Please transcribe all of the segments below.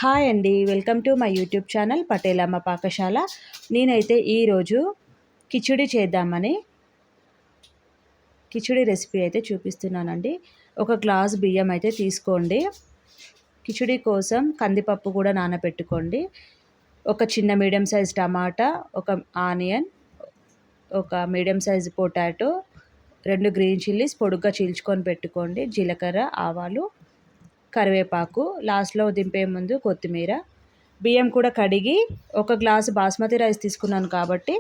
Hi అండి, welcome to my YouTube channel Patelamma Pakashala. నేనైతే ఈరోజు కిచిడి చేద్దామని కిచిడి రెసిపీ అయితే చూపిస్తున్నానండి. ఒక గ్లాస్ బియ్యం అయితే తీసుకోండి. కిచిడి కోసం కందిపప్పు కూడా నానబెట్టుకోండి. ఒక చిన్న మీడియం సైజ్ టమాటా, ఒక ఆనియన్, ఒక medium size potato, 2 green chillies పొడుగ్గా చీల్చుకొని పెట్టుకోండి. జీలకర్ర, ఆవాలు, కరివేపాకు, లాస్ట్లో దింపే ముందు కొత్తిమీర. బియ్యం కూడా కడిగి ఒక గ్లాసు బాస్మతి రైస్ తీసుకున్నాను కాబట్టి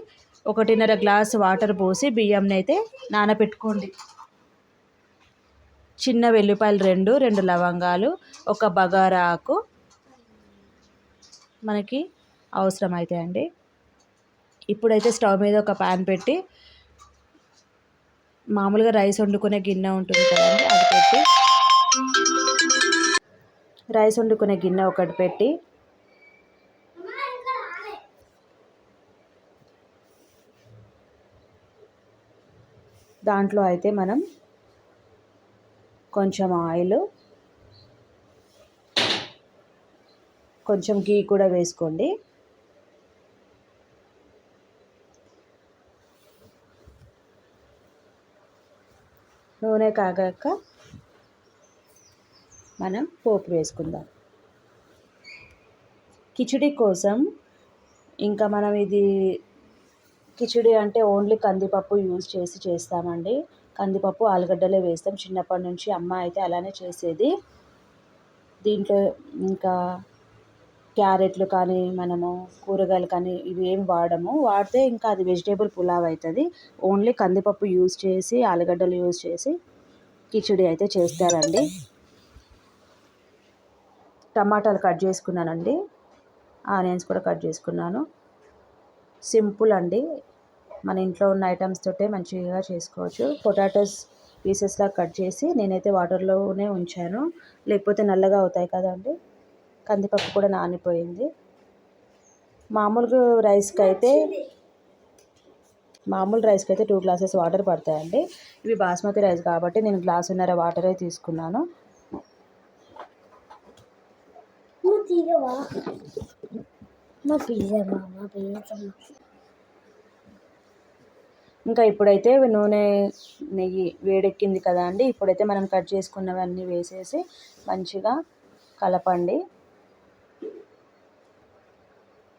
1.5 గ్లాసు వాటర్ పోసి బియ్యంని అయితే నానబెట్టుకోండి. చిన్న వెల్లిపాయలు 2 లవంగాలు, ఒక బగారా ఆకు మనకి అవసరం అవుతాయండి. ఇప్పుడైతే స్టవ్ మీద ఒక ప్యాన్ పెట్టి మామూలుగా రైస్ వండుకునే గిన్నె ఉంటుంది కదండి, అది పెట్టి రైస్ వండుకునే గిన్నె ఒకటి పెట్టి దాంట్లో అయితే మనం కొంచెం ఆయిల్, కొంచెం గీ కూడా వేసుకోండి. నూనె కాగాక మనం పోపు వేసుకుందాం. కిచిడి కోసం ఇంకా మనం ఇది కిచిడి అంటే ఓన్లీ కందిపప్పు యూజ్ చేసి చేస్తామండి. కందిపప్పు, ఆలుగడ్డలే వేస్తాం. చిన్నప్పటి నుంచి అమ్మ అయితే అలానే చేసేది. దీంట్లో ఇంకా క్యారెట్లు కానీ మనము కూరగాయలు కానీ ఇవి ఏం వాడము. వాడితే ఇంకా అది వెజిటేబుల్ పులావ్ అవుతుంది. ఓన్లీ కందిపప్పు యూజ్ చేసి, ఆలుగడ్డలు యూజ్ చేసి కిచిడి అయితే చేస్తారండి. టమాటాలు కట్ చేసుకున్నానండి. ఆనియన్స్ కూడా కట్ చేసుకున్నాను. సింపుల్ అండి, మన ఇంట్లో ఉన్న ఐటమ్స్ తోటే మంచిగా చేసుకోవచ్చు. పొటాటోస్ పీసెస్లా కట్ చేసి నేనైతే వాటర్లోనే ఉంచాను, లేకపోతే నల్లగా అవుతాయి కదండి. కందిపప్పు కూడా నానిపోయింది. మామూలు రైస్కి అయితే 2 గ్లాసెస్ వాటర్ పడతాయండి. ఇవి బాస్మతి రైస్ కాబట్టి నేను గ్లాసున్నర వాటరే తీసుకున్నాను. ఇంకా ఇప్పుడైతే నూనె, నెయ్యి వేడెక్కింది కదా అండి. ఇప్పుడైతే మనం కట్ చేసుకున్నవన్నీ వేసేసి మంచిగా కలపండి.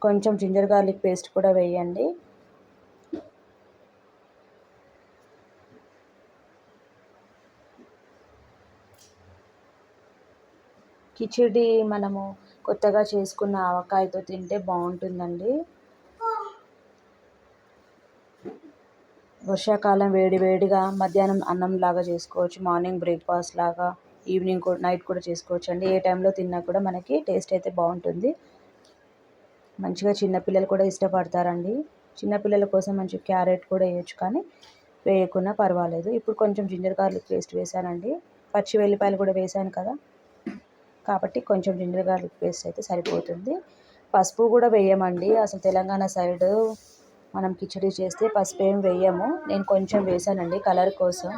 కొంచెం జింజర్ గార్లిక్ పేస్ట్ కూడా వేయండి. కిచిడి మనము కొత్తగా చేసుకున్న ఆవకాయతో తింటే బాగుంటుందండి. వర్షాకాలం వేడిగా మధ్యాహ్నం అన్నం లాగా చేసుకోవచ్చు, మార్నింగ్ బ్రేక్ఫాస్ట్ లాగా, ఈవినింగ్ నైట్ కూడా చేసుకోవచ్చు అండి. ఏ టైంలో తిన్నా కూడా మనకి టేస్ట్ అయితే బాగుంటుంది. మంచిగా చిన్నపిల్లలు కూడా ఇష్టపడతారండి. చిన్నపిల్లల కోసం మంచి క్యారెట్ కూడా వేయచ్చు, కానీ వేయకున్నా పర్వాలేదు. ఇప్పుడు కొంచెం జింజర్ గార్లిక్ పేస్ట్ వేసానండి. పచ్చి వెల్లిపాయలు కూడా వేసాను కదా, కాబట్టి కొంచెం జింజర్ గార్లిక్ పేస్ట్ అయితే సరిపోతుంది. పసుపు కూడా వేయమండి. అసలు తెలంగాణ సైడు మనం కిచిడి చేస్తే పసుపు ఏం వేయము. నేను కొంచెం వేసానండి కలర్ కోసం.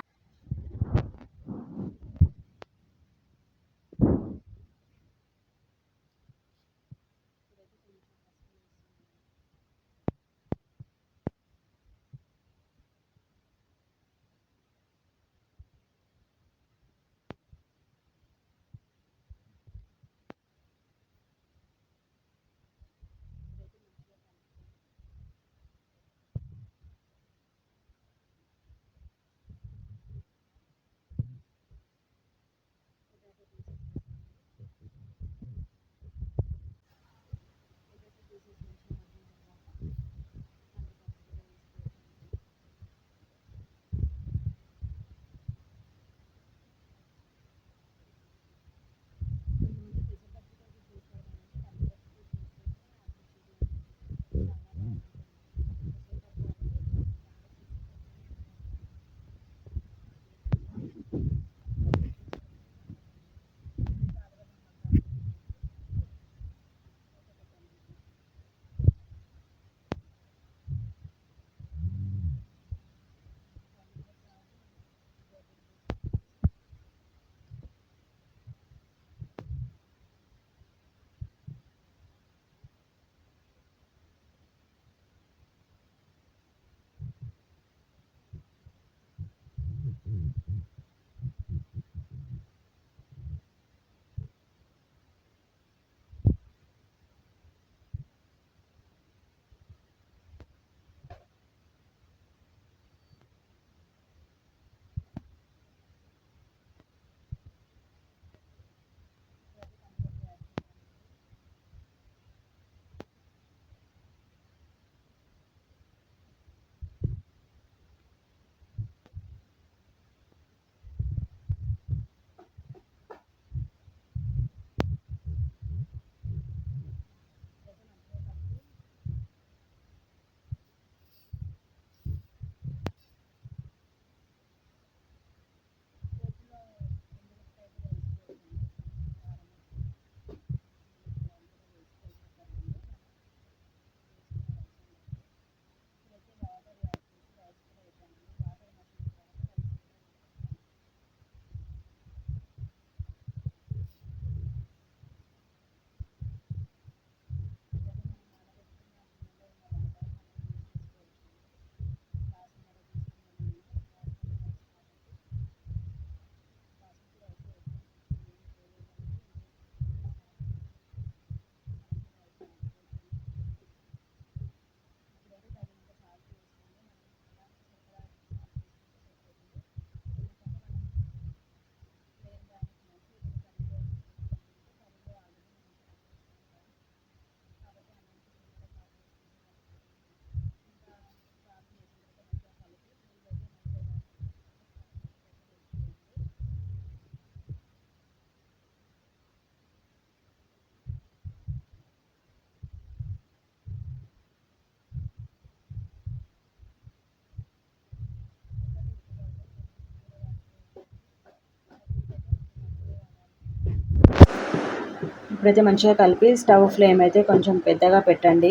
ఇప్పుడైతే మంచిగా కలిపి స్టవ్ ఫ్లేమ్ అయితే కొంచెం పెద్దగా పెట్టండి,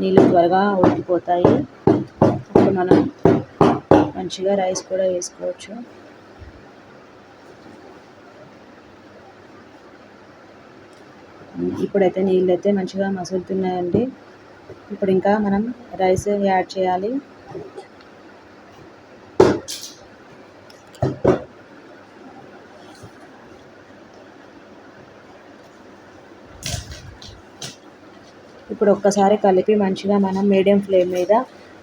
నీళ్ళు త్వరగా ఉడికిపోతాయి. అప్పుడు మనం మంచిగా రైస్ కూడా వేసుకోవచ్చు. ఇప్పుడైతే నీళ్ళు అయితే మంచిగా మసులుతున్నాయండి. ఇప్పుడు ఇంకా మనం రైస్ యాడ్ చేయాలి. ఇప్పుడు ఒక్కసారి కలిపి మంచిగా మనం మీడియం ఫ్లేమ్ మీద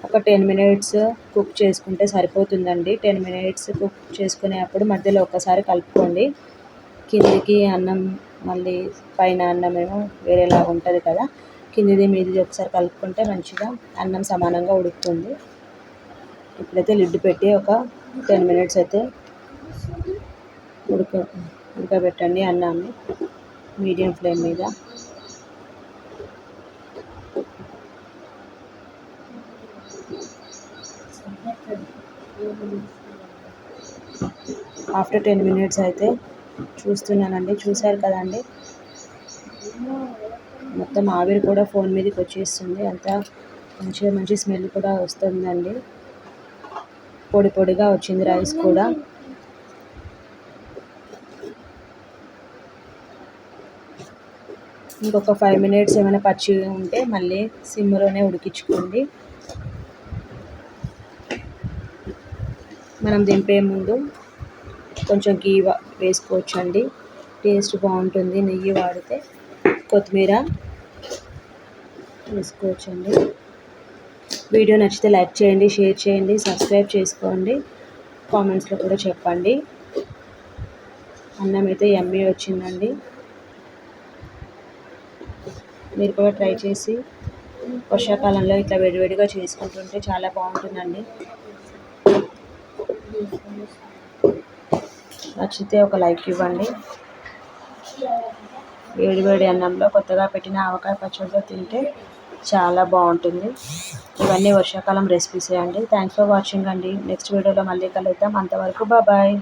ఒక 10 మినిట్స్ కుక్ చేసుకుంటే సరిపోతుందండి. 10 మినిట్స్ కుక్ చేసుకునేటప్పుడు మధ్యలో ఒక్కసారి కలుపుకోండి. కిందికి అన్నం మళ్ళీ పైన అన్నం ఏమో వేరేలాగా ఉంటుంది కదా, కిందిది మీదిది ఒకసారి కలుపుకుంటే మంచిగా అన్నం సమానంగా ఉడుకుతుంది. ఇప్పుడైతే లిడ్ పెట్టి ఒక 10 మినిట్స్ అయితే ఉడకబెట్టండి అన్నాన్ని మీడియం ఫ్లేమ్ మీద. ఆఫ్టర్ 10 మినిట్స్ అయితే చూస్తున్నానండి, చూశారు కదండి, మొత్తం ఆవిరి కూడా ఫోన్ మీదకి వచ్చేస్తుంది. అంతా మంచి స్మెల్ కూడా వస్తుందండి. పొడి పొడిగా వచ్చింది రైస్ కూడా. ఇంకొక 5 మినిట్స్ ఏమైనా పచ్చిగా ఉంటే మళ్ళీ సిమ్లోనే ఉడికించుకోండి. మనం దింపే ముందు కొంచెం గీ వేసుకోవచ్చండి, టేస్ట్ బాగుంటుంది. నెయ్యి వాడితే కొత్తిమీర వేసుకోవచ్చండి. వీడియో నచ్చితే లైక్ చేయండి, షేర్ చేయండి, సబ్స్క్రైబ్ చేసుకోండి, కామెంట్స్లో కూడా చెప్పండి. అన్నం అయితే యమ్మీ వచ్చిందండి. మీరు కూడా ట్రై చేసి వర్షాకాలంలో ఇట్లా వేడివేడిగా చేసుకుంటుంటే చాలా బాగుంటుందండి. నచ్చితే ఒక లైక్ ఇవ్వండి. వేడివేడి అన్నంలో కొత్తగా పెట్టిన ఆవకాయ పచ్చడితో తింటే చాలా బాగుంటుంది. ఇవన్నీ వర్షాకాలం రెసిపీసే అండి. థ్యాంక్స్ ఫర్ వాచింగ్ అండి. నెక్స్ట్ వీడియోలో మళ్ళీ కలుద్దాం. అంతవరకు బాయ్.